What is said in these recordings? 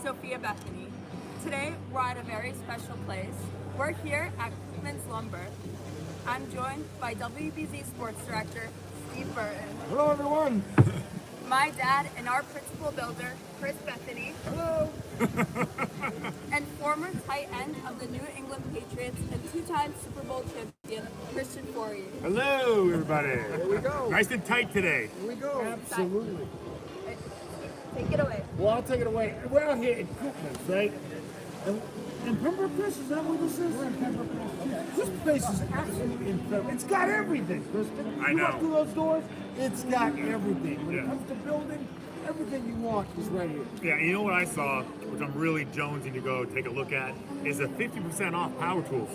Sophia Bethoney. Today, we're at a very special place. We're here at Koopman Lumber. I'm joined by WBZ Sports Director, Steve Burton. Hello, everyone. My dad and our principal builder, Chris Bethoney. Hello. And former tight end of the New England Patriots and two-time Super Bowl champion, Christian Fauria. Hello, everybody. Here we go. Nice and tight today. Here we go. Absolutely. Take it away. Well, I'll take it away. We're out here in Koopman, right? And Pembroke, Chris, is that what this is? We're in Pembroke. Okay. This place is absolutely incredible. It's got everything, Kristen. I You know. walk through those doors, it's got everything. When Yeah. it comes to building, everything you want is right here. Yeah, you know what I saw, which I'm really jonesing to go take a look at, is a 50% off power tools.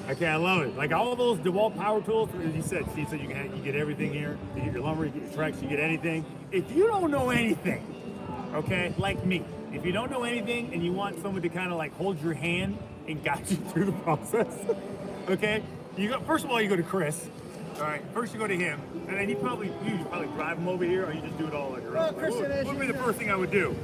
Okay, I love it. Like all those DeWalt power tools, as you said, Steve said you get everything here. You get your lumber, you get your Trex, you get anything. If you don't know anything, okay, like me, if you don't know anything and you want someone to kind of like hold your hand and guide you through the process, okay, first of all, you go to Chris. All right, first you go to him, and then you probably drive him over here, or you just do it all on your own. Christian, What would be the first thing I would do?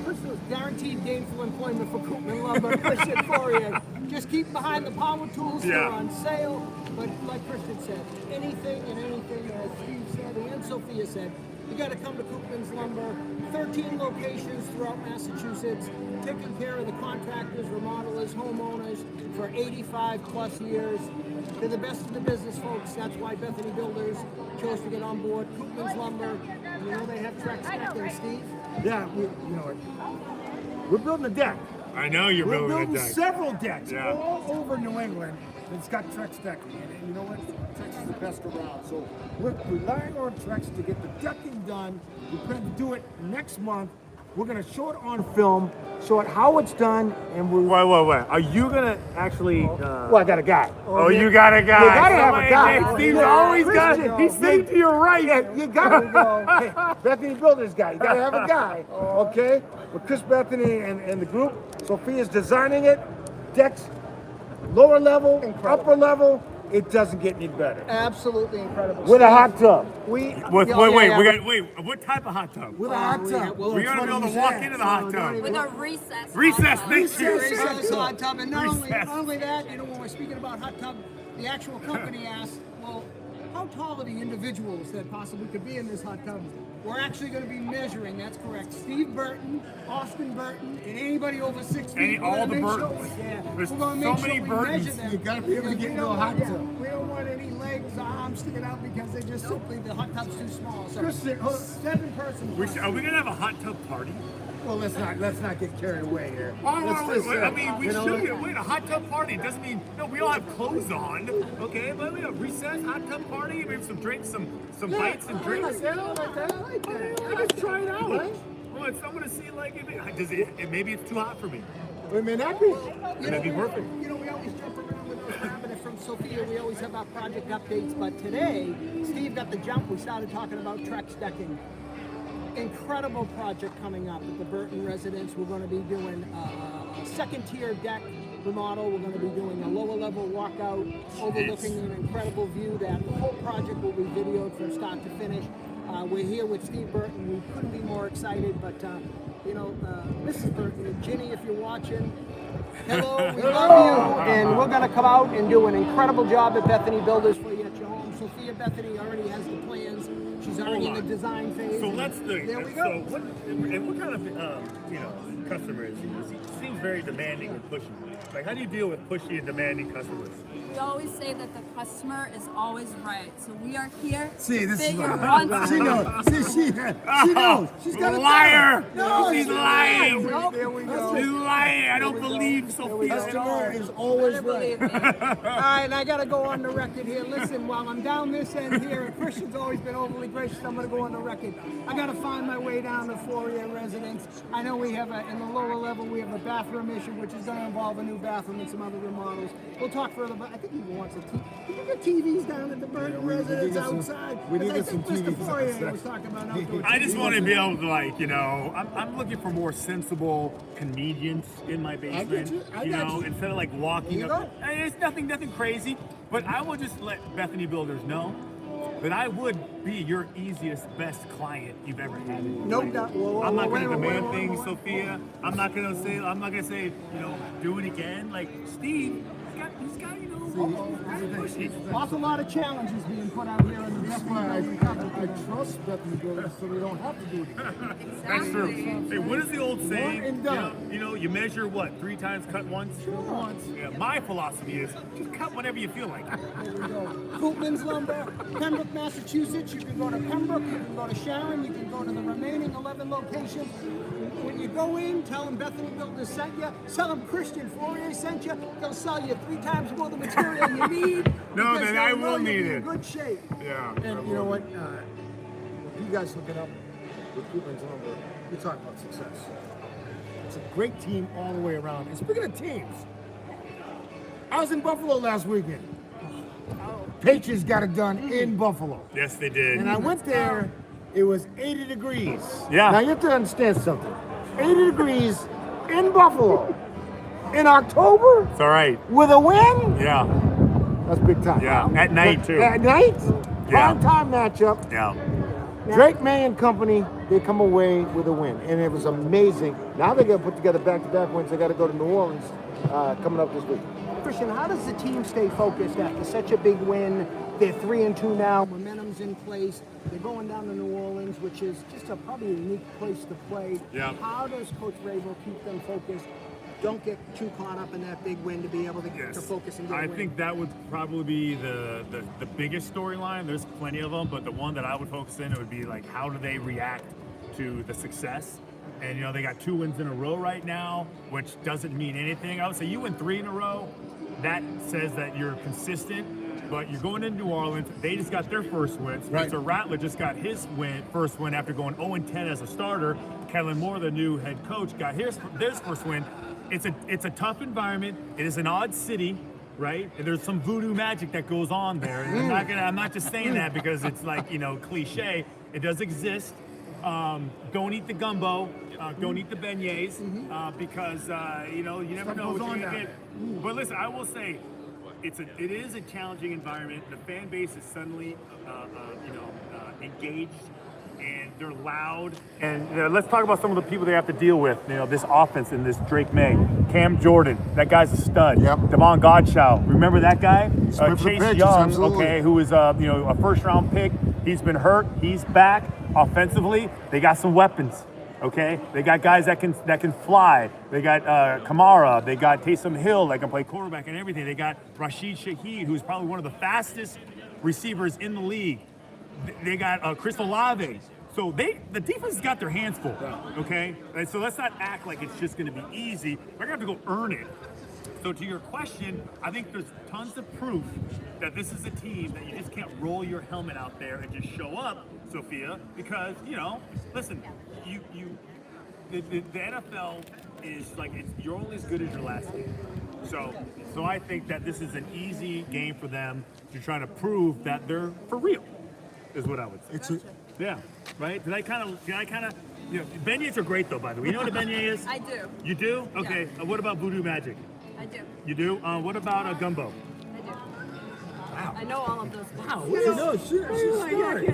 First was guaranteed gainful employment for Koopman Lumber, Christian Fauria. Just keep behind the power tools, they're on sale. But like Christian said, anything, as Steve said and Sophia said, you got to come to Koopman's Lumber. 13 locations throughout Massachusetts, taking care of the contractors, remodelers, homeowners for 85 plus years. They're the best in the business, folks. That's why Bethoney Builders chose to get on board Koopman's Lumber. And you know they have Trex decking, Steve. Yeah, we're building a deck. I know you're We're building building a deck. several decks Yeah. all over New England. It's got Trex decking, and you know what? Trex is the best around. So we're relying on Trex to get the decking done. We plan to do it next month. We're going to show it on film, show it how it's done, and we're. Wait. Are you gonna actually? Well, I got a guy. Oh, you got a guy. You gotta have a guy. Steve's Yeah. always got. Christian, He's sitting to your right. Yeah, you got to hey, Bethoney Builders guy. You got to have a guy, okay? With Chris Bethoney and the group. Sophia's designing it. Decks, lower level, upper level. It doesn't get any better. Absolutely incredible. With a hot tub. Wait. What Type of hot tub? With a hot tub. We're gonna be able to walk into the hot tub. With a recess. Recess, hot tub. thank you. Recess hot tub, and not Recess. only that, you know, when we're speaking about hot tub, the actual company asked, well, how tall are the individuals that possibly could be in this hot tub? We're actually going to be measuring, that's correct. Steve Burton, Austin Burton, and anybody over 6 feet. All the Burtons. We're There's going to make so sure many we Burtons. measure them. You gotta be able to get into a hot tub. We don't want any legs, arms sticking out because they just simply, the hot tub's too small. So Christian, hold on. 7 persons. Are we gonna have a hot tub party? Well, let's not get carried away here. We You know, should. Wait, a hot tub party doesn't mean we all have clothes on, okay? But we have recess, hot tub party. We have some drinks, some bites and drinks. Let's try it out. Right? Well, I want to see maybe it's too hot for me. It may not be. That'd be perfect. You know, we always jump around with what's happening from Sophia. We always have our project updates, but today, Steve got the jump. We started talking about Trex decking. Incredible project coming up at the Burton residence. We're going to be doing a second tier deck remodel. We're going to be doing a lower level walkout overlooking an incredible view. That the whole project will be videoed from start to finish. We're here with Steve Burton. We couldn't be more excited, but Mrs. Burton and Ginny, if you're watching, hello, we love you, and we're going to come out and do an incredible job at Bethoney Builders for you at your home. Sophia Bethoney already has the plans. She's already in the design phase. So let's do. There we go. So what kind of customer is he? He seems very demanding and pushy. Like, how do you deal with pushy and demanding customers? We always say that the customer is always right. So we are here See, to this fit is your right. wants. She knows. See, she knows. She's got a Liar! No, She's lying. There we go. She's lying. I don't believe Sophia at all. Customer is always right. All right, and I got to go on the record here. Listen, while I'm down this end here, Christian's always been overly gracious. I'm going to go on the record. I got to find my way down to Fauria residence. I know we have in the lower level, we have a bathroom issue, which is going to involve a new bathroom and some other remodels. We'll talk further, but I think he wants a TV. Did you get TVs down at the Burton residence outside? We did Because get I some think Mr. TVs Fauria outside. was talking about outdoor I just TVs. want to be able to, I'm looking for more sensible convenience in my basement. I got you. Instead of walking There you up. It's nothing crazy. But I will just let Bethoney Builders know that I would be your easiest, best client you've ever had in your Nope. life. I'm not gonna demand things, Sophia. I'm not gonna say, do it again. Like Steve, he's got, Awful lot of challenges being put out here in the That's why I trust Bethoney Builders so they don't have to do it again. That's true. Hey, what is the old saying? One and done. You measure what? 3 times, cut once? Once. Yeah, my philosophy is just cut whenever you feel like. Koopman Lumber, Pembroke, Massachusetts. You can go to Pembroke, you can go to Sharon, you can go to the remaining 11 locations. When you go in, tell them Bethoney Builders sent you, tell them Christian Fauria sent you, they'll sell you 3 times more the material you need. No, because then they'll I know will you'll be need in it. good shape. Yeah. And you know what? You guys look it up with Koopman Lumber. You're talking about success. It's a great team all the way around. And speaking of teams, I was in Buffalo last weekend. Patriots got it done in Buffalo. Yes, they did. And I went there, it was 80 degrees. Yeah. Now you have to understand something. 80 degrees in Buffalo in October It's all right. with a win? Yeah. That's big time. Yeah. At night, too. At night? Yeah. Prime time matchup. Yeah. Drake May and company, they come away with a win. And it was amazing. Now they got to put together back-to-back wins. They got to go to New Orleans coming up this week. Christian, how does the team stay focused after such a big win? They're 3-2 now. Momentum's in place. They're going down to New Orleans, which is just probably a unique place to play. Yeah. How does Coach Rabel keep them focused? Don't get too caught up in that big win to be able to focus and get a I win. think that would probably be the biggest storyline. There's plenty of them, but the one that I would focus in, it would be like, how do they react to the success? And they got 2 wins in a row right now, which doesn't mean anything. I would say you win 3 in a row. That says that you're consistent, but you're going into New Orleans. They just got their first win. Spencer Rattler just got his first win after going 0-10 as a starter. Kellen Moore, the new head coach, got his first win. It's a tough environment. It is an odd city, right? And there's some voodoo magic that goes on there. And I'm not just saying that because it's like cliche. It does exist. Don't eat the gumbo. Don't eat the beignets because you never know what you're gonna get. But listen, I will say, it is a challenging environment. The fan base is suddenly engaged. And they're loud. And let's talk about some of the people they have to deal with. This offense and this Drake May, Cam Jordan. That guy's a stud. Yep. Devon Godchow. Remember that guy? He's played for the Chase Patriots, Young. absolutely. Okay, who was a first-round pick. He's been hurt. He's back. Offensively, they got some weapons. Okay, they got guys that can fly. They got Kamara. They got Taysom Hill that can play quarterback and everything. They got Rashid Shaheed, who's probably one of the fastest receivers in the league. They got Chris Olave. So the defense has got their hands full, okay? And so let's not act like it's just going to be easy. They're going to have to go earn it. So to your question, I think there's tons of proof that this is a team that you just can't roll your helmet out there and just show up, Sophia, because, listen, the NFL is like, you're only as good as your last game. So I think that this is an easy game for them to try to prove that they're for real, is what I would say. Yeah, right? Did I kind of, beignets are great though, by the way. You know what a beignet is? I do. You do? Okay. Yeah. What about voodoo magic? I do. You do? What about a gumbo? I do. Wow. I know all of those. Wow, she's smart.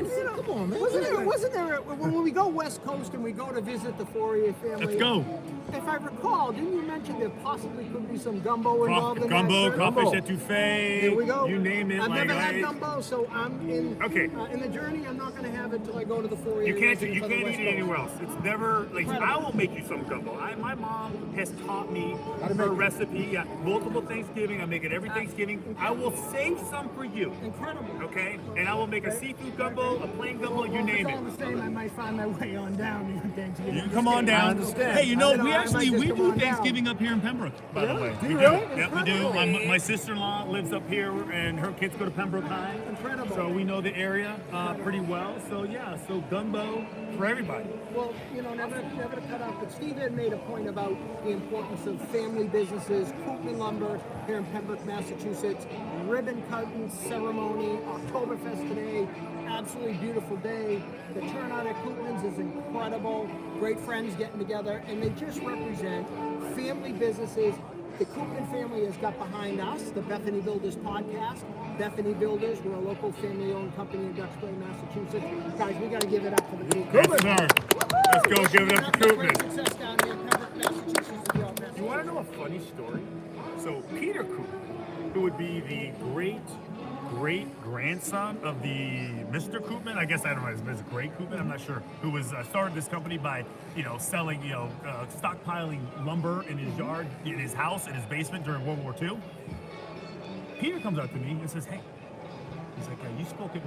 Come on, man. Wasn't there when we go West Coast and we go to visit the Fauria family? Let's go. If I recall, didn't you mention there possibly could be some gumbo involved in Gumbo, that? crawfish etouffee. Here we go. You name it. I've never had gumbo, so I'm in. Okay. In the journey, I'm not going to have it till I go to the Fauria. You can't residence eat on the it West anywhere Coast. else. It's never like I will make you some gumbo. My mom has taught me her recipe. Yeah, multiple Thanksgiving. I make it every Thanksgiving. I will save some for you. Incredible. Okay, and I will make a seafood gumbo, a plain gumbo, you name All the it. same, I might find my way on down to Thanksgiving. You come on down. I understand. Hey, we do do Thanksgiving up here in Pembroke, by the way. Do you We do. really? Yep, we do. My sister-in-law lives up here, and her kids go to Pembroke High. Incredible. So we know the area pretty well. So so gumbo for everybody. Well, never to cut off, but Steve had made a point about the importance of family businesses, Koopman Lumber here in Pembroke, Massachusetts, ribbon cutting acceptance ceremony, Octoberfest today, absolutely beautiful day. The turnout at Koopman's is incredible. Great friends getting together, and they just represent family businesses. The Koopman family has got behind us, the Bethoney Builders Podcast. Bethoney Builders, we're a local family-owned company in Duxbury, Massachusetts. Guys, we got to give it up for the Koopman. Yes, sir. Let's go give it up to Great Koopman. success down here in Pembroke, Massachusetts. You want to know a funny story? So Peter Koopman, who would be the great-grandson of the Mr. Koopman, I guess I don't know, his great Koopman, I'm not sure, who was started this company by, selling, stockpiling lumber in his yard, in his house, in his basement during World War II. Peter comes up to me and says, "Hey," he's like, "You spoke at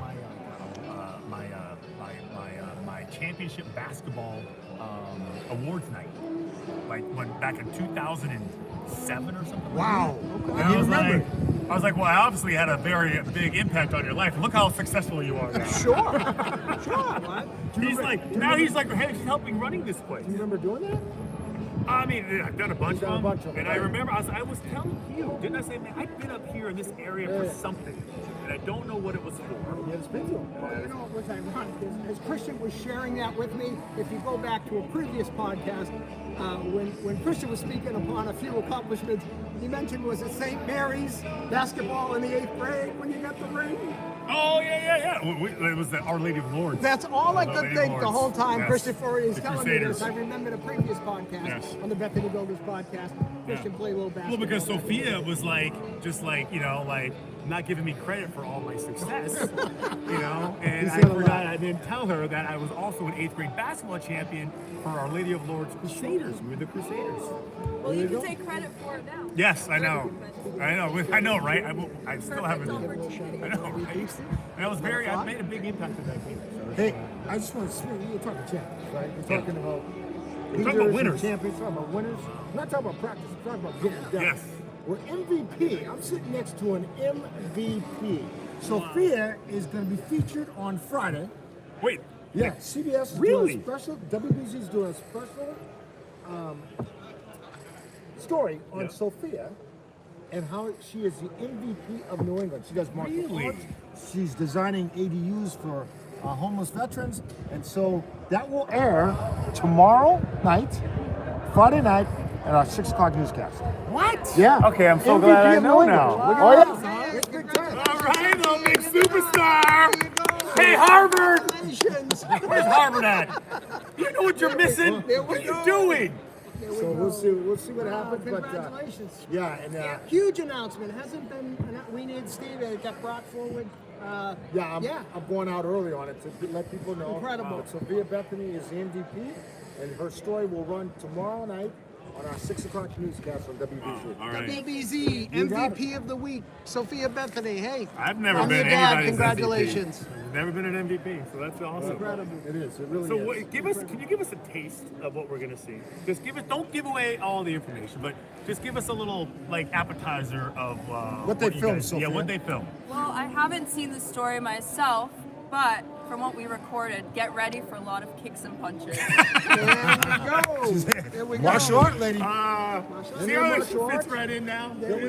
my championship basketball awards night, like back in 2007 or something." Wow. And I was like, well, I obviously had a very big impact on your life. Look how successful you are now. Sure. What? He's like, hey, he's helping running this place. Do you remember doing that? I mean, I've done a bunch of them. And I right. remember, I was telling you, didn't I say, man, I've been up here in this area for something, and I don't know what it was for. Yeah, it's been to him. Well, what was ironic is, as Christian was sharing that with me, if you go back to a previous podcast, when Christian was speaking upon a few accomplishments, he mentioned was at St. Mary's basketball in the 8th grade when you got the ring. Oh, yeah. It was the Our Lady of Lords. That's all I could think the whole time. Yes. Christian Fauria is The telling Crusaders. me this. I remember the previous podcast on the Bethoney Builders Podcast. Christian played a little basketball. Well, because Sophia was not giving me credit for all my success, and I forgot, I didn't tell her that I was also an 8th grade basketball champion for Our Lady of Lords Crusaders. We were the Crusaders. Well, you can take credit for it now. Yes, I know, right? I still haven't. Opportunity. I know, right? And I made a big impact on that game. So Hey, I just want to speak. You're talking champions, right? You're talking about We're talking about leaders and winners. champions. We're talking about winners. We're not talking about practice. We're talking about getting it done. Yes. We're MVP. I'm sitting next to an MVP. Sophia is going to be featured on Friday. Wait, Yeah, CBS is Really? doing a special. WBZ is doing a special story on Sophia and how she is the MVP of New England. She does martial Really? arts. She's designing ADUs for homeless veterans, and so that will air tomorrow night, Friday night, at our 6 o'clock newscast. what? Yeah. Okay, I'm so MVP glad I of know New England. now. Oh yeah. It's big time. All right, little big superstar. Hey, Harvard. Congratulations. Where's Harvard at? You know what you're missing? What are you doing? So we'll see what happens. But Congratulations. yeah, and Huge announcement. Hasn't been. We need Steve. It got brought forward. I'm going out early on it to let people know. Incredible. That Sophia Bethoney is the MVP, and her story will run tomorrow night on our 6 o'clock newscast on WBZ. All right. WBZ You got MVP of the week, Sophia Bethoney. Hey, I've never I'm been your dad. anybody's Congratulations. MVP. I've never been an MVP, so that's awesome. Incredible. It is. It really So is. can you give us a taste of what we're gonna see? Just don't give away all the information, but just give us a little appetizer of What they you filmed, guys- Yeah, Sophia. what they filmed. Well, I haven't seen the story myself, but from what we recorded, get ready for a lot of kicks and punches. There we go. Martial art lady. See how this fits right in now? There we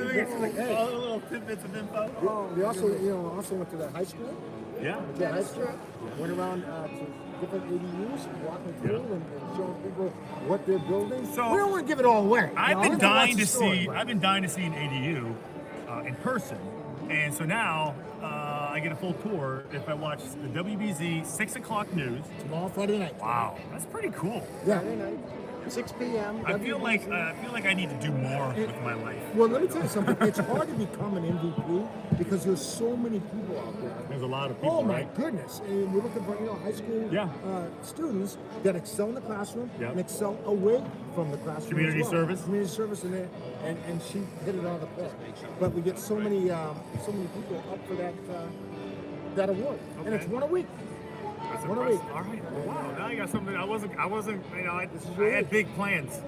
go. All the little tidbits of info. We also went to the high school. Yeah. Went to high school. Went around to different ADUs, walking through and showing people what they're building. So- we don't want to give it all away. I've You been know, dying watch to the story, see. but- I've been dying to see an ADU in person, and so now I get a full tour if I watch the WBZ 6 o'clock news. Tomorrow, Friday night. Wow, that's pretty cool. Yeah. 6 p.m. I feel like I need to do more with my life. Well, let me tell you something. It's hard to become an MVP because there's so many people out there. There's a lot of people, Oh my right? goodness! And we're looking for high school students that excel in the classroom and excel away from the classroom. Community as well. service. Community service, and she hit it out of the park. But we get so many people up for that award, and it's one a week. That's One a impressive. week. All right. Wow. Now you got something. I wasn't. I had big plans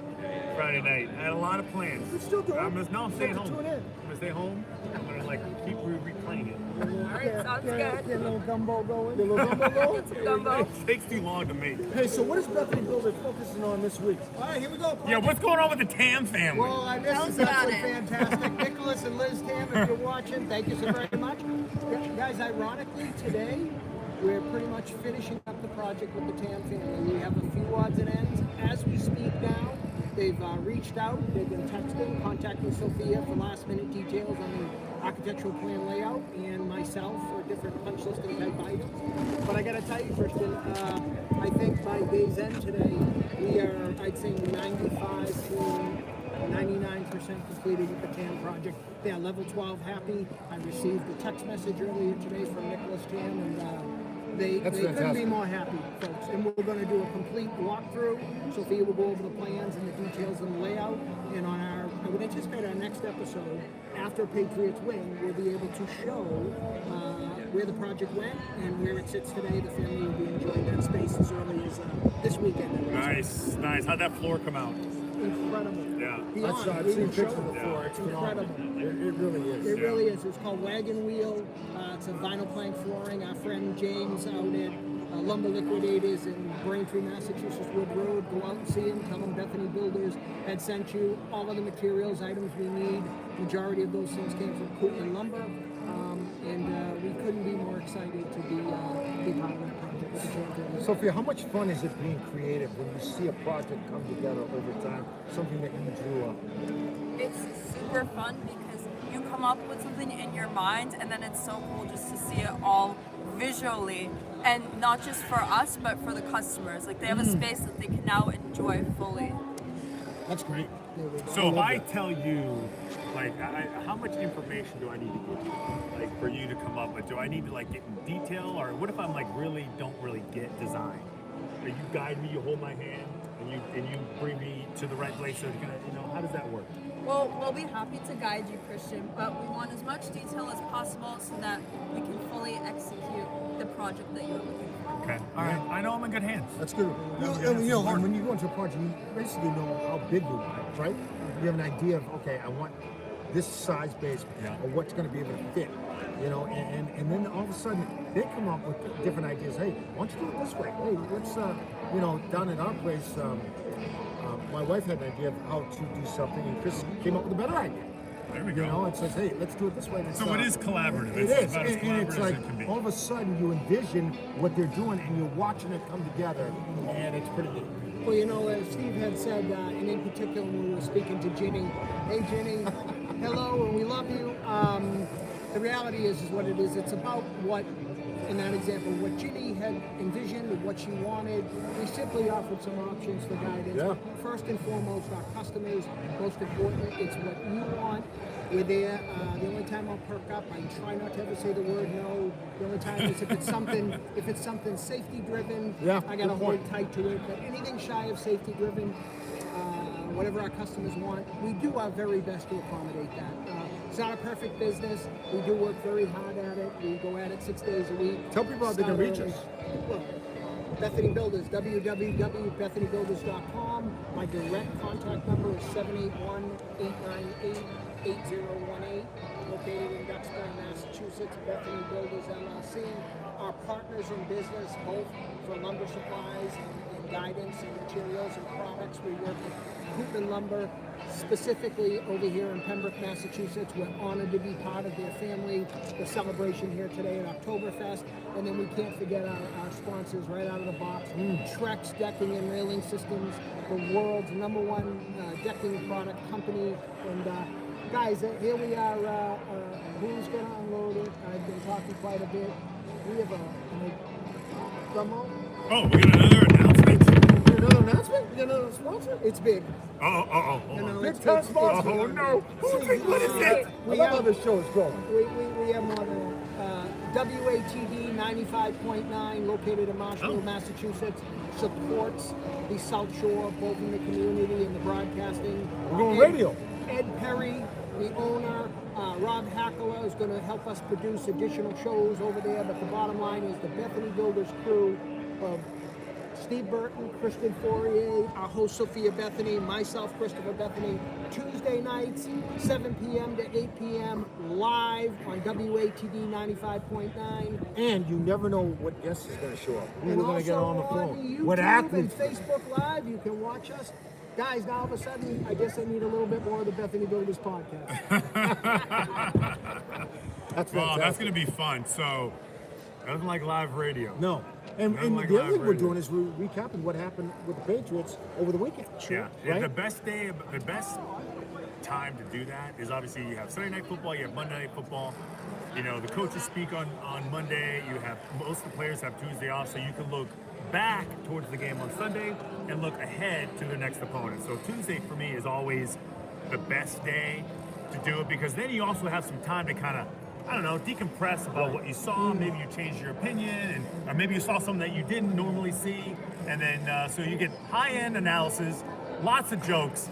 Friday night. I had a lot of plans. You still do it. I'm staying You have to home. tune in. I'm gonna stay home. I'm gonna and like keep replaying it. Alright, sounds good. Get a little gumbo going. Get a little gumbo going? Get some gumbo. It takes too long to make. Hey, so what is Bethany Builders focusing on this week? All right, here we go. Yeah, what's going on with the Tam family? Well, this Tell is us about absolutely it. fantastic. Nicholas and Liz Tam, if you're watching, thank you so very much. Guys, ironically, today, we're pretty much finishing up the project with the Tam family. We have a few odds and ends. As we speak now, they've reached out, they've been texting, contacting Sophia for last minute details on the architectural plan layout and myself for different punch listing type items. But I gotta tell you, Christian, I think by day's end today, we are, I'd say 95 to 99% completed with the TAM project. They are level 12 happy. I received a text message earlier today from Nicholas Tam, and they couldn't be fantastic. more happy, folks. And we're going to do a complete walkthrough. Sophia will go over the plans and the details and the layout. And on our, I would anticipate our next episode, after Patriots win, we'll be able to show where the project went and where it sits today. The family will be enjoying that space as early as this weekend. Nice. How'd that floor come out? Incredible. Yeah. Beyond, I've we seen can show pictures of the it. floor. It's phenomenal. Incredible. It really is. It really is. It's called Wagon Wheel. It's a vinyl plank flooring. Our friend James out at Lumber Liquidators in Braintree, Massachusetts, Wood Road. Go out and see him. Tell him Bethany Builders had sent you all of the materials, items we need. Majority of those things came from Koopman Lumber. And we couldn't be more excited to be part of that project with the champion. Sophia, how much fun is it being creative when you see a project come together over time, something that you drew up? It's super fun because you come up with something in your mind and then it's so cool just to see it all visually, and not just for us but for the customers. Like they have a space that they can now enjoy fully. That's great. So if I tell you, like, how much information do I need to give you, like, for you to come up with? Do I need to like get in detail, or what if I'm like don't really get design? Or you guide me, you hold my hand, and you bring me to the right place. So how does that work? Well, we'll be happy to guide you, Christian, but we want as much detail as possible so that we can fully execute the project that you're looking for. Okay. All right. I know I'm in good hands. That's good. And when you go into a project, you basically know how big you want it, right? You have an idea of, okay, I want this size base, or what's going to be able to fit, and then all of a sudden they come up with different ideas. Hey, why don't you do it this way? Hey, let's, down in our place, my wife had an idea of how to do something, and Chris came up with a better idea. There we go. It says, hey, let's do it this way. So it is collaborative. It It's is, about as and it's collaborative like as it can be. all of a sudden you envision what they're doing, and you're watching it come together, and it's pretty neat. Well, as Steve had said, and in particular when we were speaking to Ginny, hey Ginny, hello, and we love you. The reality is what it is. It's about what, in that example, what Ginny had envisioned and what she wanted. We simply offered some options for guidance. Yeah. But first and foremost, our customers, most important, it's what you want. We're there. The only time I'll perk up, I try not to ever say the word no. The only time is if it's something safety driven. Yeah, I gotta good hold point. tight to it. But anything shy of safety driven, whatever our customers want, we do our very best to accommodate that. It's not a perfect business. We do work very hard at it. We go at it 6 days a week. Tell people how they can reach us. Well, Bethany Builders, www.bethanybuilders.com. My direct contact number is 781-898-8018, located in Duxbury, Massachusetts. Bethany Builders LLC. Our partners in business, both for lumber supplies and guidance and materials and products. We work with Koopman Lumber, specifically over here in Pembroke, Massachusetts. We're honored to be part of their family, the celebration here today at Octoberfest. And then we can't forget our sponsors right out of the box. Trex Decking and Railing Systems, the world's #1 decking product company. And guys, here we are. Who's going to unload it? I've been talking quite a bit. We have a demo. Oh, we got another announcement? Another announcement? We got another sponsor? It's big. Hold on. Big time sponsor. Oh, no. What is it? I love how this show is growing. We have more than WATD 95.9, located in Marshfield, Massachusetts, supports the South Shore, both in the community and the broadcasting. We're going radio. Ed Perry, the owner, Rob Hackler is going to help us produce additional shows over there. But the bottom line is the Bethany Builders crew of Steve Burton, Christian Fauria, our host Sophia Bethoney, myself, Christopher Bethoney, Tuesday nights, 7 p.m. to 8 p.m. live on WATD 95.9. And you never know what guest is going to show up. Who And we're going to get on the also phone. YouTube What and athletes. Facebook Live, you can watch us. Guys, now all of a sudden, I guess I need a little bit more of the Bethoney Builders Podcast. That's Well, fantastic. that's going to be fun. So, nothing like live radio. No. And like the other live thing we're radio. doing is we're recapping what happened with the Patriots over the weekend. Yeah. Right? The best time to do that is obviously you have Sunday night football, you have Monday night football. You know, the coaches speak on Monday. You have most of the players have Tuesday off, so you can look back towards the game on Sunday and look ahead to the next opponent. So Tuesday for me is always the best day to do it because then you also have some time to kind of, I don't know, decompress about what you saw. Maybe you changed your opinion, or maybe you saw something that you didn't normally see, and then so you get high-end analysis, lots of jokes.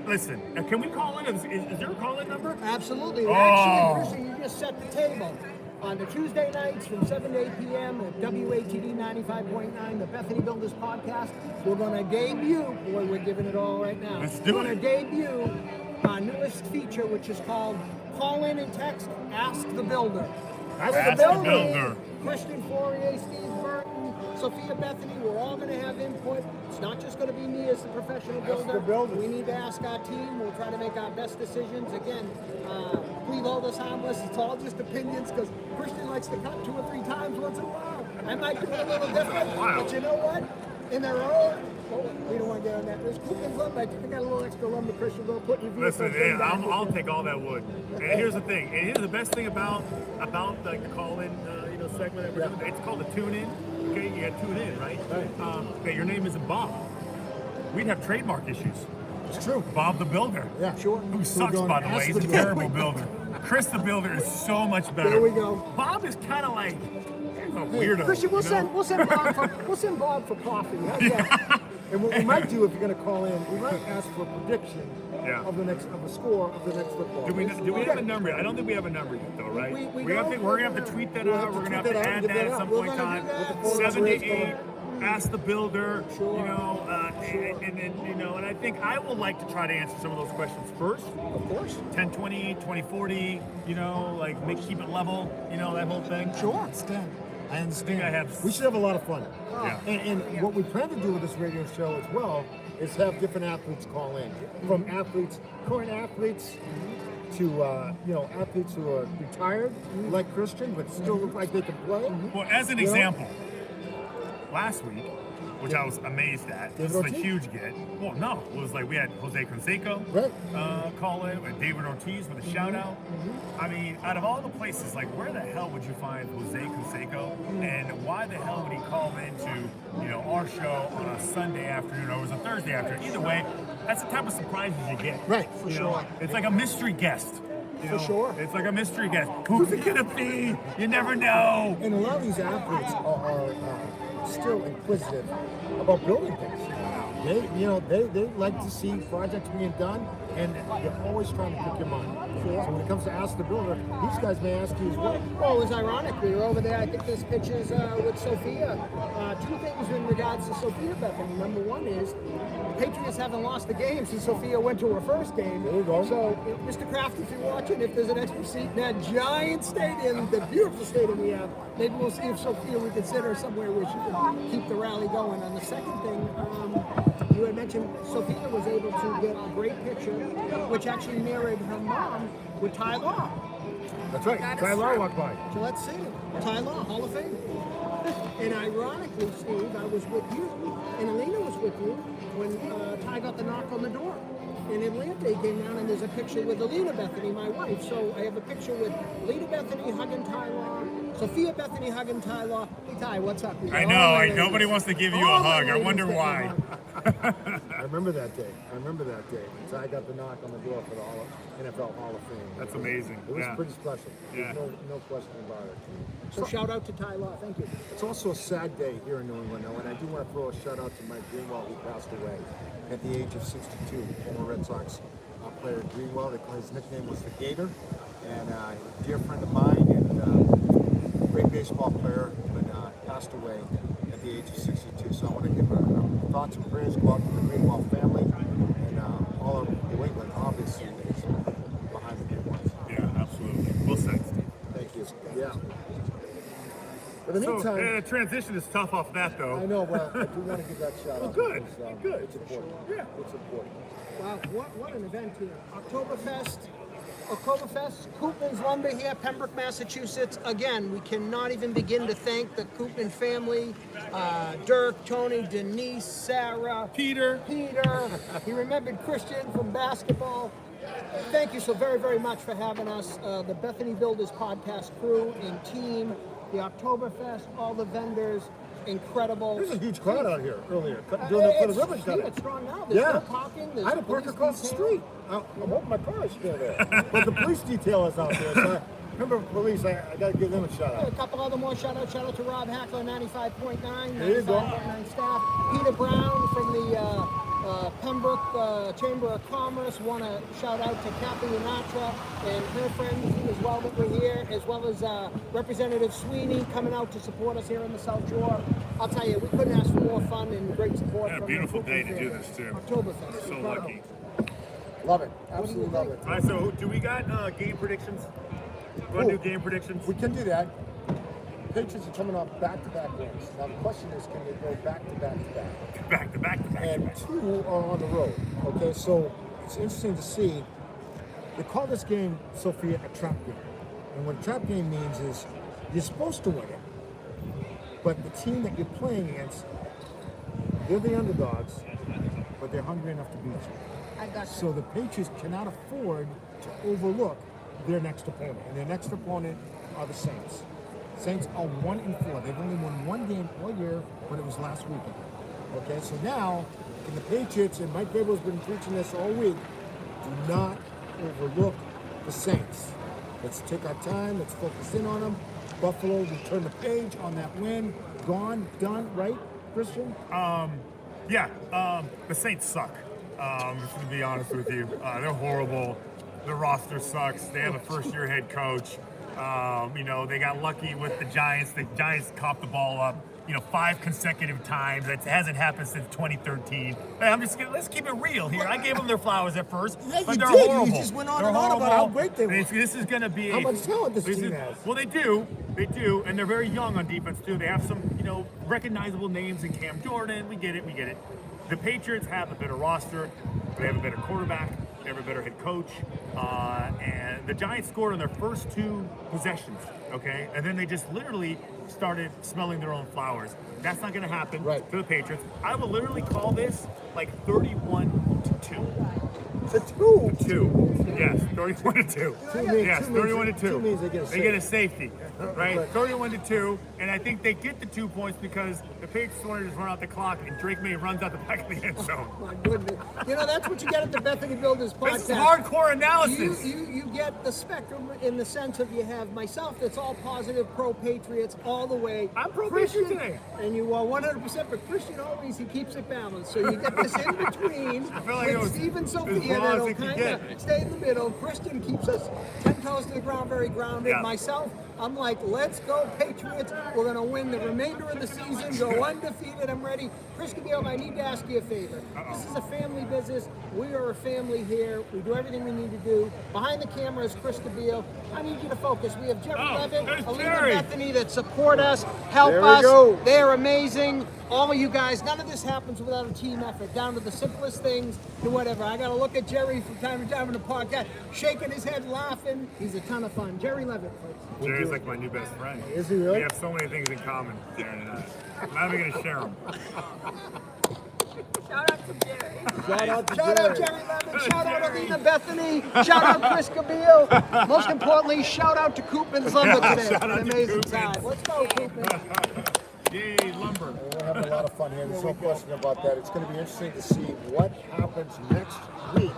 Listen, can we call in? Is there a call-in number? Absolutely. Oh. Actually, Christian, you just set the table. On the Tuesday nights from 7 to 8 p.m. at WATD 95.9, the Bethoney Builders Podcast, we're going to debut, boy, we're giving it all right now. Let's do We're going it. to debut our newest feature, which is called Call In and Text, Ask the Builder. Ask the Builder. Christian Fauria, Steve Burton, Sophia Bethoney, we're all going to have input. It's not just going to be me as the professional builder. the builder. We need to ask our team. We'll try to make our best decisions. Again, please hold us harmless. It's all just opinions because Christian likes to cut 2 or 3 times once in a while. I might do it a little different, Wow. but you know what? In their own, we don't want to get on that. There's Koopman Lumber. I think I got a little extra lumber, Christian. Go put your vehicle Listen, thing down. I'll take all that wood. And here's the thing. And here's the best thing about like the call-in segment that we're doing. It's called the tune-in. Okay, you got to tune in, right? Okay, your name isn't Bob. We'd have trademark issues. It's true. Bob the Builder. Yeah, sure. Who sucks, by the way. He's a terrible builder. Chris the Builder is so much better. There we go. Bob is kind of like a weirdo. Christian, we'll you know? send Bob for coffee. Yeah. And what we might do if you're going to call in, we might ask for a prediction Yeah. of a score of the next football. Do we game. have a number? I don't think we have a number yet, though, right? We We're don't. going to have to tweet that We'll out. have to We're going to have tweet to that out add and give that that at out. some We're point in gonna time. do that. With the 7 to rates 8, going. ask the builder. Sure. And then and I think I would like to try to answer some of those questions first. Of course. 10-20, 20-40, keep it level, that whole thing. Sure. I understand. I think I have. We should have a lot of fun. Yeah. And what we plan to do with this radio show as well is have different athletes call in. From athletes, current athletes, to athletes who are retired, like Christian, but still look like they can play. Well, as an You know? example, last week, which I was amazed at, this is a Ortiz? huge get. Well, no, it was like we had Jose Canseco Right. call in, and David Ortiz with a shout out. I mean, out of all the places, like where the hell would you find Jose Canseco, and why the hell would he call into our show on a Sunday afternoon, or it was a Thursday afternoon? Either way, that's the type of surprises you get. Right. For You know, sure. it's like a mystery guest. For sure. It's like a mystery guest. Who's it gonna be? You never know. And a lot of these athletes are still inquisitive about building things. They like to see projects being done, and you're always trying to pick your mind. So when it comes to Ask the Builder, these guys may ask you as well. Well, it was ironic. We were over there. I think this pitch is with Sophia. 2 things in regards to Sophia Bethoney. Number one is Patriots haven't lost a game since Sophia went to her first game. There you go. So, Mr. Kraft, if you're watching, if there's an extra seat in that giant stadium, the beautiful stadium we have, maybe we'll see if Sophia, we can sit her somewhere where she can keep the rally going. And the second thing, you had mentioned Sophia was able to get a great picture, which actually mirrored her mom with Ty Law. That's right. That is Tyler true. walked by. So let's see. Ty Law, Hall of Fame. And ironically, Steve, I was with you, and Alina was with you when Ty got the knock on the door. In Atlanta, he came down, and there's a picture with Alina Bethoney, my wife. So I have a picture with Alina Bethoney hugging Ty Law, Sophia Bethoney hugging Ty Law. Hey, Ty, what's up? I know. Nobody wants to give you a hug. I wonder why. I remember that day. Ty got the knock on the door for the NFL Hall of Fame. That's amazing. It was Yeah. pretty special. Yeah. There's no question about it. So shout out to Ty Law. Thank you. It's also a sad day here in New England, though, and I do want to throw a shout out to Mike Greenwell, who passed away at the age of 62. Former Red Sox player Greenwell. His nickname was the Gator, and a dear friend of mine and great baseball player, but passed away at the age of 62. So I want to give thoughts and prayers go out to the Greenwald family and all of New England, obviously, is behind the good ones. Yeah, absolutely. Well said, Steve. Thank you. Yeah. In the So, meantime, transition is tough off that, though. I know, but I do want to give that shout out. Good. Because, Good. It's important. Yeah. It's important. Wow, what an event here. Octoberfest, Koopman Lumber here, Pembroke, Massachusetts. Again, we cannot even begin to thank the Koopman family, Dirk, Tony, Denise, Sarah, Peter. He remembered Christian from basketball. Thank you so very, very much for having us, the Bethoney Builders Podcast crew and team, the Oktoberfest, all the vendors, incredible. There's a huge crowd out here earlier doing it for the ribbon cutting. It's strong now. There's no Yeah. parking. I had to park across the street. I'm hoping my car is still there. But the police detail is out there. So remember, police, I got to give them a shout A out. couple other more shout out to Rob Hackler, 95.9, There you go. 95.9 staff. Peter Brown from the Pembroke Chamber of Commerce. Want to shout out to Kathy Yanatra and her friends as well that were here, as well as Representative Sweeney coming out to support us here in the South Shore. I'll tell you, we couldn't ask for more fun and great support. Yeah, from beautiful the day to do family. this, too. Oktoberfest. So incredible. lucky. Love it. Absolutely love it. All right, so do we got game predictions? Want to do game predictions? We can do that. Patriots are coming off back-to-back wins. Now the question is, can they go back-to-back-to-back? Back to back to back. And two are on the road. Okay, so it's interesting to see. They call this game, Sophia, a trap game. And what a trap game means is you're supposed to win it, but the team that you're playing against, they're the underdogs, but they're hungry enough to beat you. I got you. So the Patriots cannot afford to overlook their next opponent. And their next opponent are the Saints. Saints are 1-4. They've only won one game all year, but it was last weekend. Okay, so now, can the Patriots, and Mike Vrabel's been preaching this all week, do not overlook the Saints. Let's take our time, let's focus in on them. Buffalo, we turn the page on that win. Gone, done, right, Christian? The Saints suck. Just to be honest with you, they're horrible. The roster sucks. They have a first-year head coach. They got lucky with the Giants. The Giants copped the ball up, 5 consecutive times. That hasn't happened since 2013. Let's keep it real here. I gave them their flowers at first, Yeah, but you they're did. You horrible. just went on They're and on about horrible. how great they were. This is going to be How much talent this team has. Well, they do, and they're very young on defense too. They have some, recognizable names in Cam Jordan. We get it. The Patriots have a better roster. They have a better quarterback. They have a better head coach. And the Giants scored on their first 2 possessions, okay? And then they just literally started smelling their own flowers. That's not going to happen to the Patriots. I will literally call this like 31-2. To 2. 2. Yes, 31-2. Yes, 31-2. 2 means they get a safety, right? 31-2, and I think they get the 2 points because the Patriots want to just run out the clock, and Drake May runs out the back of the end zone. My goodness. That's what you get at the Bethany Builders Podcast. This is hardcore analysis. You get the spectrum in the sense of you have myself that's all positive, pro-Patriots all the way. I'm pro-Patriots today. And you are 100%, but Christian always, he keeps it balanced. So you get this in between I feel like it with was Steve and as Sophia raw as that'll it could kind get. of stay in the middle. Christian keeps us 10 toes to the ground, very grounded. Yeah. Myself, I'm like, let's go Patriots. We're going to win the remainder of the season, go undefeated. I'm ready. Chris Cabile, I need to ask you a favor. This is a family business. We are a family here. We do everything we need to do. Behind the camera is Chris Cabile. I need you to focus. We have Jerry Levitt, there's Alina Jerry. Bethany that support us, help There we us. go. They're amazing. All of you guys, none of this happens without a team effort, down to the simplest things to whatever. I got to look at Jerry from time to time in the podcast, shaking his head, laughing. He's a ton of fun. Jerry Levitt, folks. Jerry's like my new best friend. Is he really? We have so many things in common, Darren and I. I'm not even going to share them. Shout out to Jerry. Shout out to Shout out Jerry Levitt, shout out Alina Bethany, shout out Chris Cabile. Most importantly, shout out to Koopman Lumber today. Shout out An to amazing Koopman. time. Let's go, Koopman. Yay, lumber. We're having a lot of fun here. There's no question about that. It's going to be interesting to see what happens next week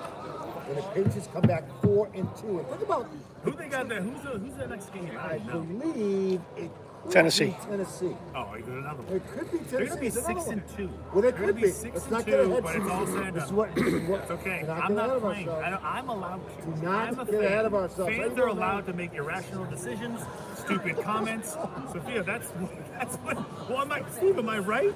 when the Patriots come back 4-2. And think about, Who they got there? Who's the next game? I believe it Tennessee. Tennessee. Oh, there's another one. It could be They're Tennessee. going to be It's another 6-2. Well, they They're could gonna be. 6-2, Let's not get ahead. but it's all said This is up. what. It's okay. We're not I'm getting ahead not of playing. ourselves. I'm allowed to. Do not I'm a get fan. ahead of ourselves. Fans are allowed to make irrational decisions, stupid comments. Sophia, that's what. Well, Steve, am I right?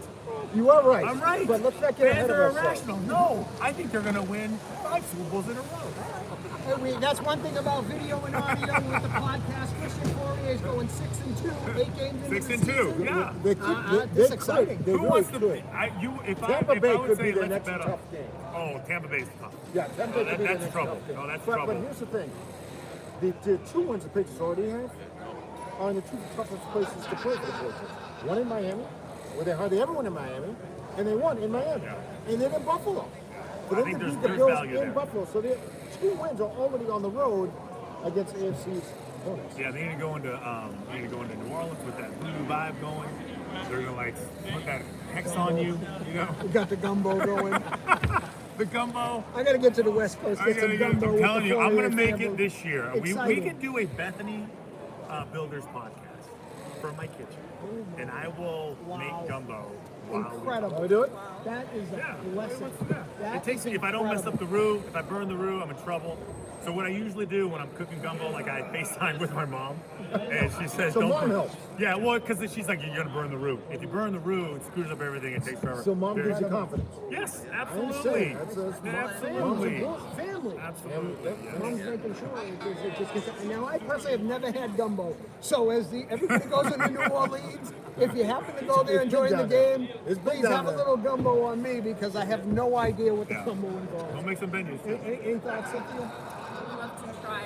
You are right. I'm right. But let's not get Fans ahead of are ourselves. irrational. No, I think they're going to win 5 Super Bowls in a row. Hey, that's one thing about video and audio with the podcast. Christian Fauria is going 6-2, 8 games into 6 the and 2. season. Yeah. They could. That's They exciting. could. They Who really wants to? could. If Tampa I Bay would could say be the let's next bet on. tough game. Oh, Tampa Bay's tough. Yeah, Tampa Bay could be the that's next trouble. tough game. No, that's but trouble. here's the thing: the 2 wins the Patriots already have are the 2 toughest places to play for the Patriots. One in Miami, where they hardly ever win in Miami, and they won in Miami, and then in Buffalo. For I them think to there's- beat the there's Bills value in there. Buffalo, so their 2 wins are already on the road against AFC's opponents. Yeah, they need to go into New Orleans with that voodoo vibe going. They're gonna like put that hex on you, you know. We got the gumbo going. The gumbo. I got to get to the West Coast. Get some gumbo. I'm with telling the you, I'm gonna Fauria make family. it this year. We Exciting. can do a Bethany Builders podcast from my kitchen, and I will make gumbo. Incredible. Want to do it? That is a Yeah, blessing. That it takes is me, if I don't mess up incredible. the roux, if I burn the roux, I'm in trouble. So what I usually do when I'm cooking gumbo, like I FaceTime with my mom, and she says, So "Don't." mom burn. helps. Yeah, well, because she's like, "You're gonna burn the roux. If you burn the roux, it screws up everything. It takes forever." So mom gives you Very- confidence. Yes, I absolutely. understand. That's Absolutely. mom's Family. Absolutely. Mom's making sure it just gets. Now, I personally have never had gumbo. So as everybody goes into New Orleans, if you happen to go there It's and big join the down there. game, It's big please down have a there. little gumbo on me because I have no idea what the Yeah. gumbo involves. Don't make some menus. Any thoughts, Cynthia? I'd love to try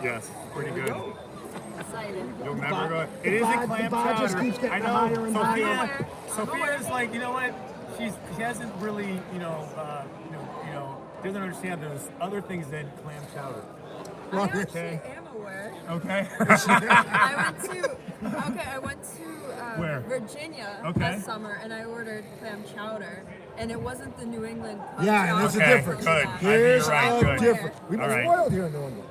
Yes, pretty good. excited. You'll bar- never go. the It is a bar- clam the bar just chowder. keeps getting I know. higher and higher. Sophia's like, you know what? She hasn't really, doesn't understand there's other things than clam chowder. I actually Okay. am aware. Okay. I went to Where? Virginia Okay. last summer, and I ordered clam chowder, and it wasn't the New England clam Yeah, chowder. there's a Okay, difference. good. I think Here's you're right, a good. difference. We've been All right. spoiled here in New England.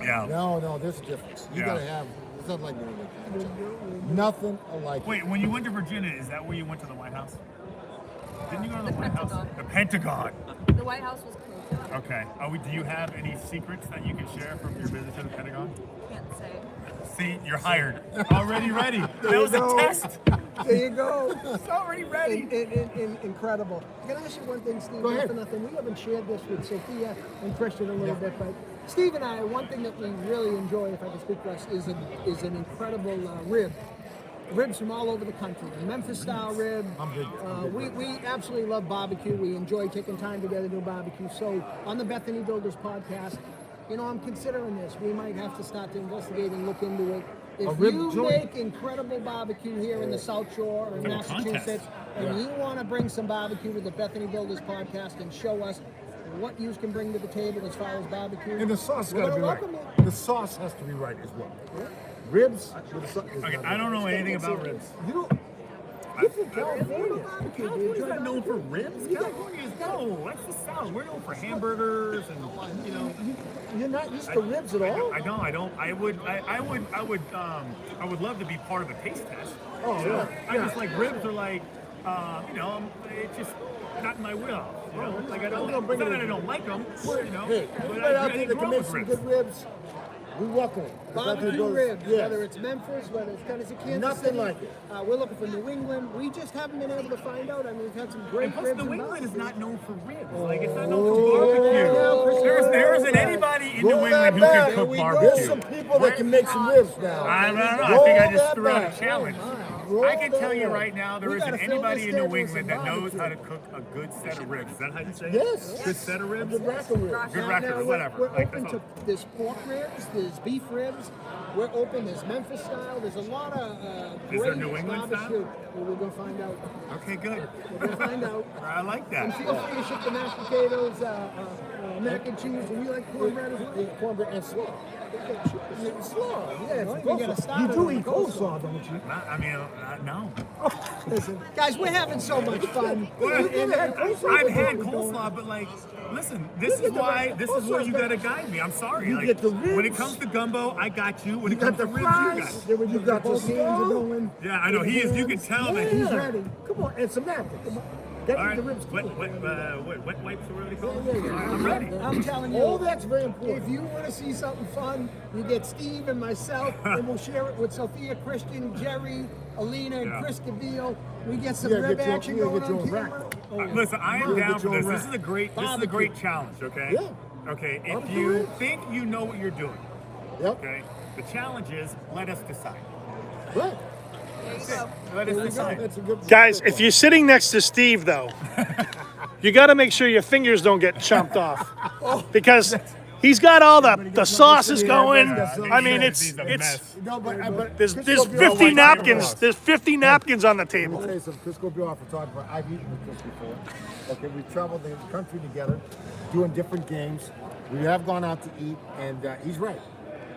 Yeah. No, there's a difference. You Yeah. gotta have. It's not like New England. Nothing alike. Wait, when you went to Virginia, is that where you went to the White House? Didn't you go to the The White Pentagon. House? The Pentagon. The White House was cool. Okay. Do you have any secrets that you can share from your visit to the Pentagon? Can't say. See, you're hired. Already ready. That was a go. test. There you go. It's already ready. Incredible. Can I ask you one thing, Steve? Go ahead. Not for nothing. We haven't shared this with Sophia and Christian a little bit, but Steve and I, one thing that we really enjoy, if I can speak for us, is an incredible rib. Ribs from all over the country. Memphis style rib. I'm big. We absolutely love barbecue. We enjoy taking time together to do barbecue. So on the Bethoney Builders podcast, I'm considering this. We might have to start to investigate and look into it. If rib you joint? make incredible barbecue here in the South Shore or in Like a Massachusetts, contest. and you want to bring some barbecue to the Bethoney Builders podcast and show us what you can bring to the table as far as barbecue, And the sauce we're got to be gonna right. welcome it. The sauce has to be right as well. Ribs with the sauce. is Okay, not I don't right. know anything about ribs. You don't. You're from California. California's not known for ribs. California is no. That's the South. We're known for hamburgers and You're not used to ribs at all. I don't. I would love to be part of a taste test. Oh, So, yeah. I just like ribs are like, it's just not in my wheelhouse. You know, like I don't. gonna bring It's not it that I in. don't like them. You know, Hey, but anybody out I there that grew can up make with some ribs. good ribs, we welcome it. The Bethoney Barbecue Builders- ribs, yes. whether it's Memphis, whether it's Tennessee, Kansas Nothing City. like it. We're looking for New England. We just haven't been able to find out. I mean, we've had some great And plus, ribs. New and England is barbecue. not known for ribs. Like it's not known for barbecue. There isn't anybody in New Roll that England who back. can There cook we go. barbecue. There's some people that can make some ribs now. I don't know. I Roll think I just that threw out back. a challenge. Roll I can that tell you back. right now, there We isn't gotta fill anybody this in New table with England some that knows barbecue. how to cook a good set of ribs. Is that how you say it? Yes. Good set of ribs? Good rack of ribs. Good Now, record, we're- whatever. We're Like, open that's to all. there's pork ribs, there's beef ribs. We're open. There's Memphis style. There's a lot of Is there great New England style? barbecue. Well, we're gonna find out. Okay, good. We're gonna find out. I like And that. feel free to ship the mashed potatoes, mac and cheese, and we like cornbread as well. Cornbread and slaw. Slaw. Yeah, Well, it's you gotta coleslaw. start You it do with eat coleslaw. coleslaw, don't you? I mean, No. Listen, guys, we're having so much fun. I've had coleslaw, but like, listen, this is why you gotta guide me. I'm sorry. You Like, get the ribs. when it comes to gumbo, I got you. When it comes to ribs, fries. you got it. You got the stew. Yeah, I know he is. You can tell that He's ready. Come on, and some napkin. Come on. Get All right. the ribs. Wet wipes or whatever they call Yeah, them. yeah, yeah. I'm ready. I'm telling you, All that's very important. if you want to see something fun, you get Steve and myself, and we'll share it with Sophia, Christian, Jerry, Alina, and Yeah. Chris Cavillo. We get some Yeah, rib get your- action yeah, going get your on own camera. rack. Oh, yeah. Listen, I am Yeah, down get for your this. own This is a great Barbecue. challenge, okay? Yeah. Okay, if Barbecue you ribs. think you know what you're doing, Yep. okay, the challenge is let us decide. Right. There you go. Let us There you go. decide. That's a good. Guys, if you're sitting next to Steve, though, you got to make sure your fingers don't get chomped off because he's got all the sauces going. I mean, it's No, but there's Chris Cavillo, 50 like, napkins. There's 50 napkins on the Let me table. tell you something. Chris Cavillo, our photographer. I've eaten with Chris before. Okay, we've traveled the country together, doing different games. We have gone out to eat, and he's right.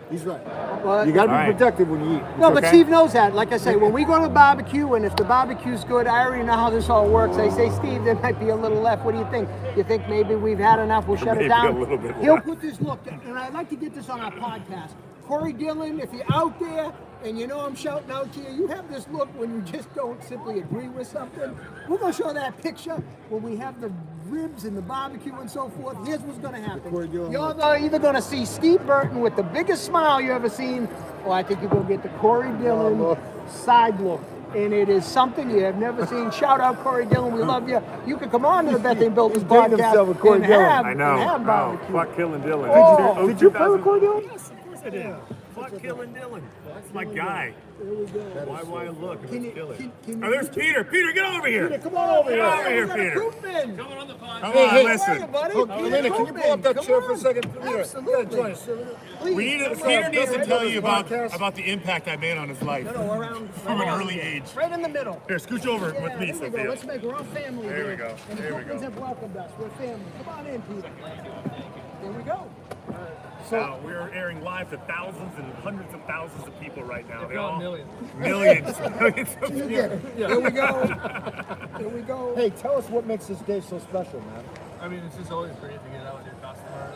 He's right. Well, You got to be All right. protected when you eat. No, but okay. Steve knows that. Like I say, when we go to barbecue, and if the barbecue's good, I already know how this all works. I say, Steve, there might be a little left. What do you think? You think maybe we've had enough? We'll shut Maybe it down. a little bit He'll left. put this look, and I'd like to get this on our podcast. Corey Dillon, if you're out there and you know I'm shouting out to you, you have this look when you just don't simply agree with something. We're gonna show that picture when we have the ribs and the barbecue and so forth. Here's what's gonna happen. Corey Dillon You're look. either gonna see Steve Burton with the biggest smile you ever seen, or I think you're gonna get the Corey Dillon look. side look. And it is something you have never seen. Shout out Corey Dillon, we love you. You can come on to the Bethoney Builders He's dating himself with podcast Corey and Dillon. have, I know. and have barbecue. Fuck killing Dylan. Oh, Did you play with Corey Dillon? Yes, of course I did. Fuck killing Dylan. That's my guy. There we go. Why look? Can you- Let's kill it. can Oh, you- there's Peter. Peter, get over here. Peter, come on over Get here. over here, We got a Peter. Koopman. Come Hey, on, hey, listen. Hey, buddy. Look, Elena, can you pull up that Come chair for a on. second? Peter, Absolutely. join us. Please, We need to, come Peter on. needs to tell you Podcast. about the impact I made on his life No, around from an early age. right in the middle. Here, scooch over Yeah, with me, there we go. Sophia. Let's make our own family There here. we go. And the There we Koopmans go. have welcomed us. We're family. Come on in, Peter. There we go. Now, we're airing live to thousands and hundreds of thousands of people right now. They all millions. millions of people. There we go. There we go. Hey, tell us what makes this day so special, man. I mean, it's just always great to get out with your customers.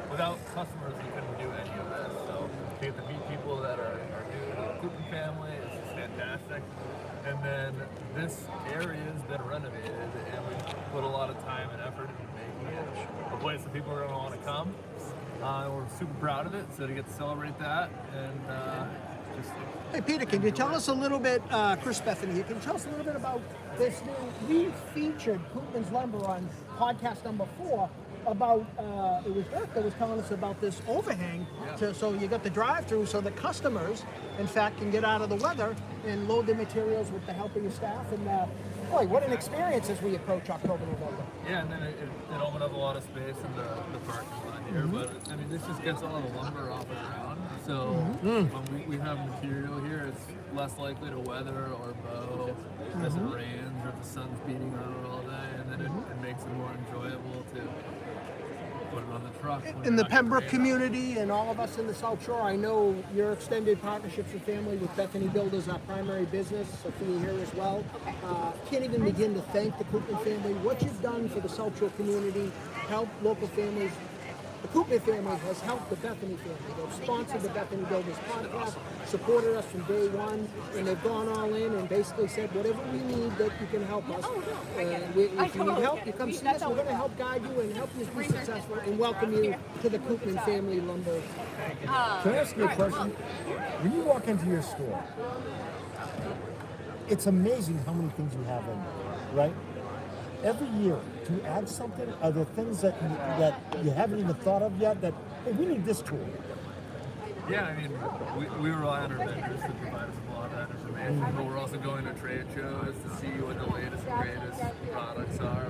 Without customers, you couldn't do any of this. So to get to meet people that are new to the Koopman family is just fantastic. And then this area has been renovated, and we put a lot of time and effort into making it a place that people are going to want to come. We're super proud of it, so to get to celebrate that and just. Hey, Peter, can you tell us a little bit, Chris Bethoney, can you tell us a little bit about this new, we featured Koopman Lumber on podcast number 4 about, it was Eric that was telling us about this overhang, so you got the drive-through so the customers, in fact, can get out of the weather and load their materials with the help of your staff. And boy, what an experience as we approach October, November. Yeah, and then it opened up a lot of space in the parking lot here. But I mean, this just gets all the lumber off the ground. So when we have material here, it's less likely to weather or bow as it rains or if the sun's beating on it all day. And then it makes it more enjoyable to put it on the truck. when In you're the not getting Pembroke rain. community and all of us in the South Shore, I know your extended partnerships with family with Bethoney Builders, our primary business, Sophia here as well. Can't even begin to thank the Koopman family. What you've done for the South Shore community, help local families. The Koopman family has helped the Bethoney family. They've sponsored the Bethoney Builders podcast, supported us from day one, and they've gone all in and basically said, whatever we need that you can help us. And if you need help, you come see us. We're going to help guide you and help you be successful and welcome you to the Koopman family lumber. Can I ask you a question? When you walk into your store, it's amazing how many things you have in there, right? Every year, do you add something? Are there things that you haven't even thought of yet that, hey, we need this tool? Yeah, I mean, we rely on our vendors to provide us with a lot of that information, but we're also going to trade shows to see what the latest and greatest products are.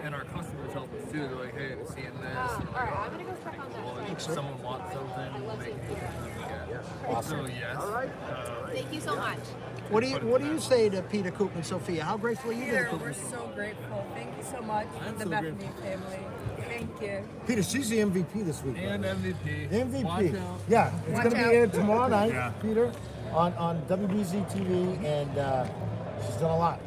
And our customers help us too. They're like, hey, I'm seeing this. And we're like, oh, that's pretty cool. And if someone wants something, we'll make it easy for them to get. Awesome. So, yes. Thank you so much. What do you say to Peter Koopman, Sophia? How grateful are you to the Peter, we're Koopman? so grateful. Thank you so much for the Bethoney family. Thank you. Peter, she's the MVP this week. And MVP. MVP. Watch out. Yeah, it's going to be out. aired tomorrow night, Yeah. Peter. on WBZ TV, and she's done a lot.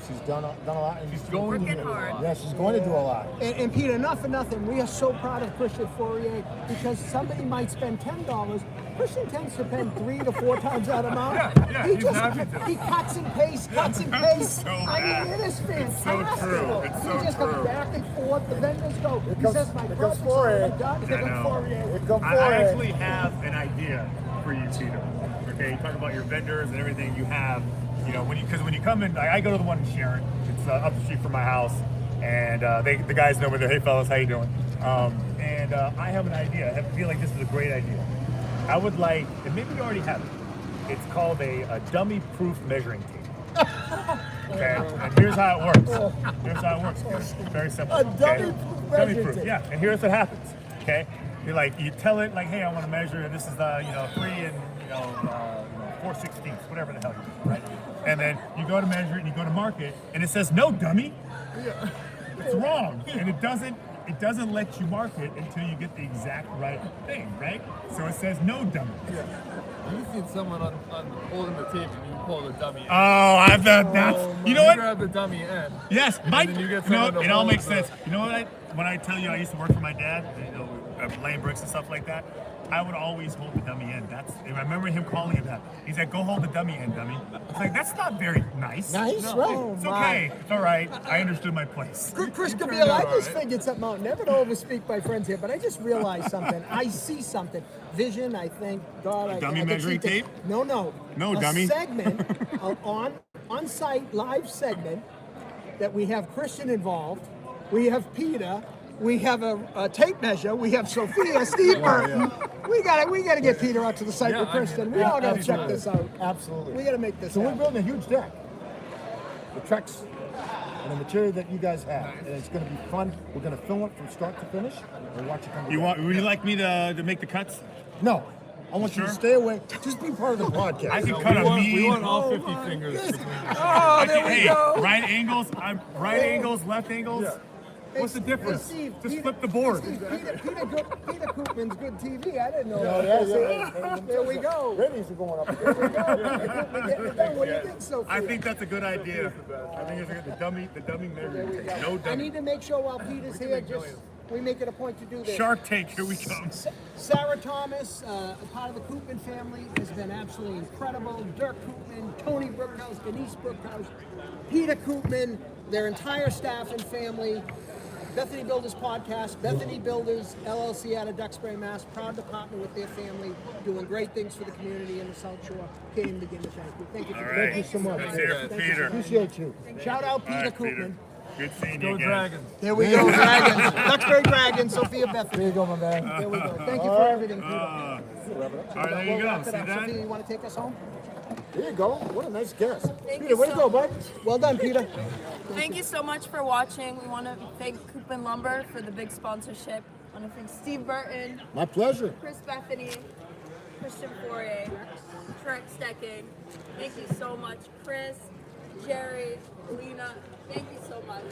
She's done a lot, and She's going to Working do a hard. lot. yeah, she's going to do a lot. And Peter, not for nothing, we are so proud of Christian Fauria because somebody might spend $10. Christian tends to spend 3 to 4 times that amount. Yeah, he he's just happy to. he cuts and pastes. So I bad. mean, it is fantastic. so true. It's so he just goes true. back and forth. The vendors go. He comes- says, "My here comes project's Fauria. already done." Here I comes know. Fauria. Here come I Fauria. actually have an idea for you, Peter. Okay, you talk about your vendors and everything you have. You know, when you come in, I go to the one in Sharon. It's up the street from my house, and the guys know me. They're, hey fellas, how you doing? And I have an idea. I feel like this is a great idea. I would like, and maybe you already have it. It's called a dummy-proof measuring tape. Okay, and here's how it works. Here's how it works. Peter. Very simple. A okay? dummy-proof measuring Dummy-proof, tape. yeah. And here's what happens. Okay, you tell it like, hey, I want to measure. This is 3 and 4/16, whatever the hell you do, right? And then you go to measure it and you go to mark it, and it says no, dummy. It's wrong, and it doesn't let you mark it until you get the exact right thing, right? So it says no, dummy. You've seen someone on holding the tape and you pull the dummy end. Oh, I've done that. You know You what? grab the dummy end. Yes, Mike. then you get You know, someone to it all hold makes the- sense. You know what? When I tell you I used to work for my dad, laying bricks and stuff like that, I would always hold the dummy end. I remember him calling it that. He's like, "Go hold the dummy end, dummy." It's like that's not very nice. Nice, right? It's okay. It's all right. I understood my place. Chris turned Cabile, I out just all right. figured something out. Never to overspeak my friends here, but I just realized something. I see something. Vision, I think. God, I dummy I can measuring see tape? No, No, a dummy. segment, on-site live segment that we have Christian involved. We have Peter. We have a tape measure. We have Sophia, Steve Burton. We gotta get Peter out to the site Yeah, with I mean, Christian. We all gotta check absolutely. this out. Absolutely. We gotta make this So we're happen. building a huge deck. The Trex and the material that you guys have, and it's going to be fun. We're going to film it from start to finish and watch it come together. Would you like me to make the cuts? No, I want you to Sure? stay away. Just be part of the podcast. I can No, cut we a want, mean. we want all 50 fingers between us. Oh, there we Hey, go. right angles. I'm right angles, left angles. What's the difference? Hey, Steve, Just Peter- flip the board. Steve, Peter Koopman's good TV. I didn't know No, that. yeah. There we go. Ratings are going up. There we go. We're getting it done. What do you think, Sophia? I think that's a good idea. I think it's a good, the dummy measuring tape. No I dummy. need to make sure while Peter's here, we make it a point to do this. Shark Tank, here we come. Sarah Thomas, a part of the Koopman family, has been absolutely incredible. Dirk Koopman, Tony Brookhouse, Denise Brookhouse, Peter Koopman, their entire staff and family. Bethoney Builders Podcast, Bethoney Builders LLC out of Duxbury, Mass. Proud to partner with their family, doing great things for the community in the South Shore. Can't even begin to thank you. Thank you for All doing right. Thank you so much. Let's hear it for Thank you. Peter. Appreciate you. Shout out All Peter right, Koopman. Peter. Good seeing you Go again. Dragons. There we go, Dragons. Duxbury Dragons, Sophia There Bethoney. you go, my man. There we go. Thank you for everything, Peter. All right, there you We'll go. wrap it See up. that? Sophia, you want to take us home? There you go. What a nice guest. Thank Peter, you way to so go, bud. Well done, Peter. Thank you so much for watching. We want to thank Koopman Lumber for the big sponsorship. I want to thank Steve Burton, My pleasure. Chris Bethoney, Christian Fauria, Trek Stecking. Thank you so much, Chris, Jerry, Lena. Thank you so much.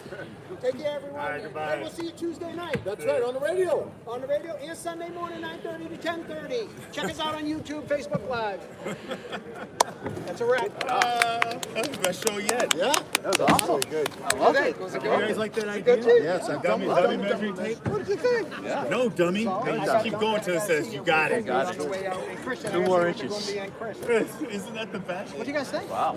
Take care, everyone. All right, goodbye. And we'll see you Tuesday night. That's right, on the radio. On the radio and Sunday morning, 9:30 to 10:30. Check us out on YouTube, Facebook Live. That's a wrap. That's the best show yet. Yeah? That was awesome. Good. Okay. Was it You good? guys like that idea? Good, Chief? Yes, I'm Dummy measuring tape? What did you think? No, dummy. Just keep going till it says you got it. On the way out. And Christian, 2 more I guess we're inches. gonna be on Chris. Isn't that the best? What do you guys think? Wow.